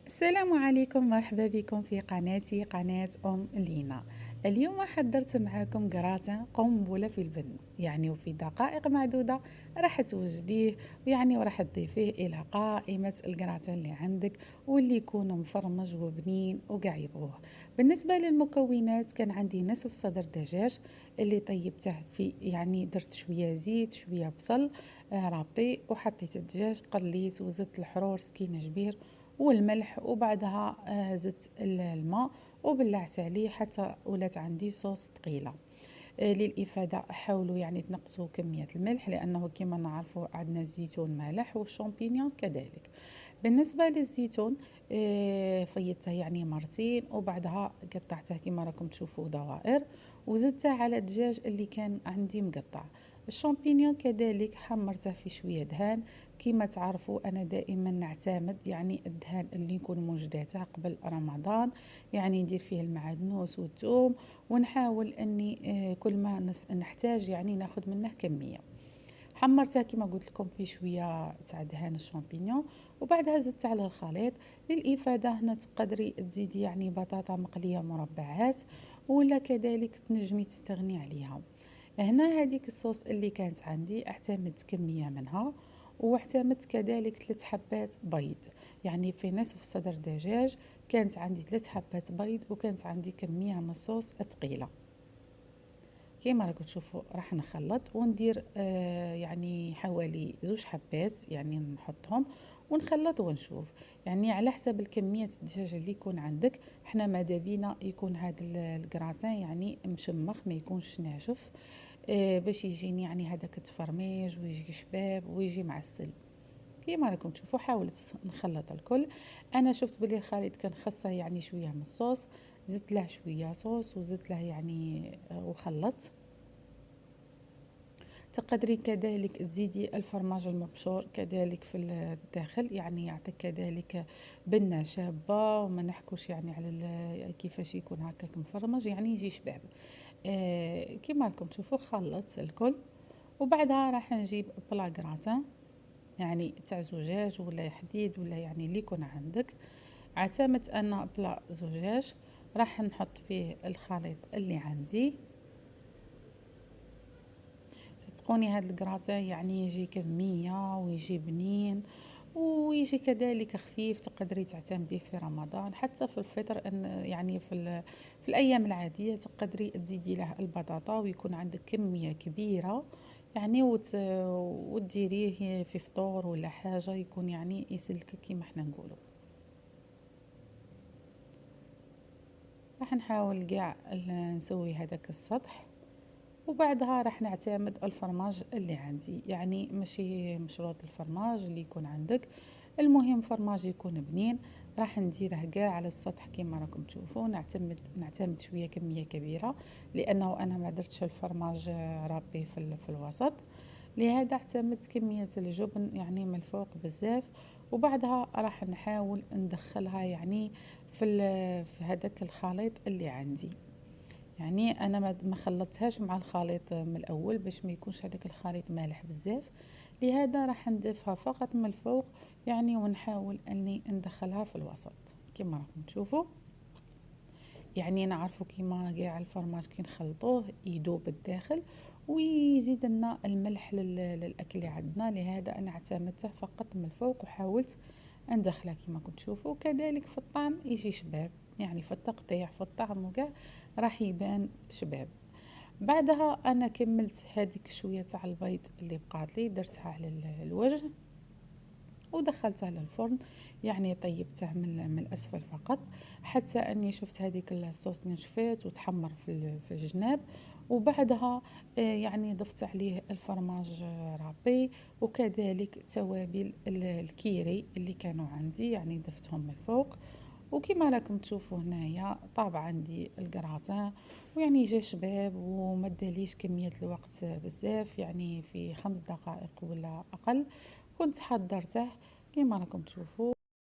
السلام عليكم، مرحبا بكم في قناتي قناة لينا. اليوم حضرت معاكم جراتان قنبلة في البن، وفي دقائق معدودة راح توجديه، وراح تضيفيه إلى قائمة الجراتان اللي عندك، واللي يكون مفرمج وبنين وقاع يبغوه. بالنسبة للمكونات كان عندي نصف صدر دجاج اللي طيبته في، درت شوية زيت شوية بصل رابي، وحطيت الدجاج قليت وزدت الحرور سكينة جبير والملح، وبعدها زدت الماء وبلعت عليه حتى ولات عندي صوص ثقيله. للإفادة حاولوا تنقصوا كمية الملح، لأنه كما نعرفوا عندنا الزيتون مالح والشامبينيون كذلك. بالنسبة للزيتون فيضته مرتين، وبعدها قطعته كما راكم تشوفوا دوائر، وزدته على الدجاج اللي كان عندي مقطع. الشامبينيون كذلك حمرته في شوية دهان. كما تعرفوا أنا دائما نعتمد الدهان اللي يكون موجداته قبل رمضان، ندير فيه المعدنوس والثوم، ونحاول أني كل ما نحتاج ناخذ منه كمية. حمرتها كما قلت لكم في شويه تاع دهان الشامبينيون، وبعدها زدت على الخليط. للإفادة هنا تقدري تزيدي بطاطا مقلية مربعات، ولا كذلك تنجمي تستغني عليها. هنا هذيك الصوص اللي كانت عندي اعتمدت كمية منها، واعتمدت كذلك 3 حبات بيض. في نصف صدر دجاج كانت عندي 3 حبات بيض، وكانت عندي كمية من الصوص الثقيلة. كيما راكم تشوفوا راح نخلط وندير حوالي 2 حبات نحطهم ونخلط ونشوف. على حسب الكمية الدجاج اللي يكون عندك. احنا ماذا بينا يكون هذا الكراتان مشمخ، ما يكونش ناشف، باش يجيني هذاك التفرميج ويجي شباب ويجي معسل. كيما راكم تشوفوا حاولت نخلط الكل. انا شفت بلي الخليط كان خاصه شويه من الصوص، زدت له شويه صوص وزدت له وخلطت. تقدري كذلك تزيدي الفرماج المبشور كذلك في الداخل، يعطيك كذلك بنة شابة، وما نحكوش على كيفاش يكون هكاك مفرمج، يجي شباب. كما راكم تشوفوا خلطت الكل، وبعدها راح نجيب بلا غراتان تاع زجاج ولا حديد ولا اللي يكون عندك. اعتمدت ان بلا زجاج راح نحط فيه الخليط اللي عندي. صدقوني هاد الكراتان يجي كمية ويجي بنين ويجي كذلك خفيف، تقدري تعتمديه في رمضان حتى في الفطر. ان في الايام العاديه تقدري تزيدي له البطاطا ويكون عندك كميه كبيره، وتديريه في فطور ولا حاجه يكون يسلك كيما احنا نقولوا. راح نحاول كاع نسوي هذاك السطح، وبعدها راح نعتمد الفرماج اللي عندي. ماشي مشروط الفرماج اللي يكون عندك، المهم فرماج يكون بنين. راح نديره كاع على السطح كما راكم تشوفوا. نعتمد شويه كميه كبيره، لانه انا ما درتش الفرماج رابي في الوسط، لهذا اعتمدت كميه الجبن من الفوق بزاف. وبعدها راح نحاول ندخلها في هذاك الخليط اللي عندي. انا ما خلطتهاش مع الخليط من الاول باش ما يكونش هذاك الخليط مالح بزاف، لهذا راح نضيفها فقط من الفوق، ونحاول اني ندخلها في الوسط كما راكم تشوفوا. نعرفوا كيما كاع الفرماج كي نخلطوه يذوب الداخل ويزيد لنا الملح للاكل اللي عندنا، لهذا انا اعتمدته فقط من الفوق وحاولت ندخله كما كنت تشوفوا. كذلك في الطعم يجي شباب، في التقطيع في الطعم وكاع راح يبان شباب. بعدها انا كملت هذيك شويه تاع البيض اللي بقات لي، درتها على الوجه ودخلتها للفرن. طيبته من الاسفل فقط حتى اني شفت هذيك الصوص نشفت وتحمر في الجناب. وبعدها ضفت عليه الفرماج رابي، وكذلك توابل الكيري اللي كانوا عندي ضفتهم من الفوق. وكما راكم تشوفوا هنايا طاب عندي الكراتان، جا شباب وما داليش كميه الوقت بزاف، في 5 دقائق ولا اقل كنت حضرته كما راكم تشوفوا.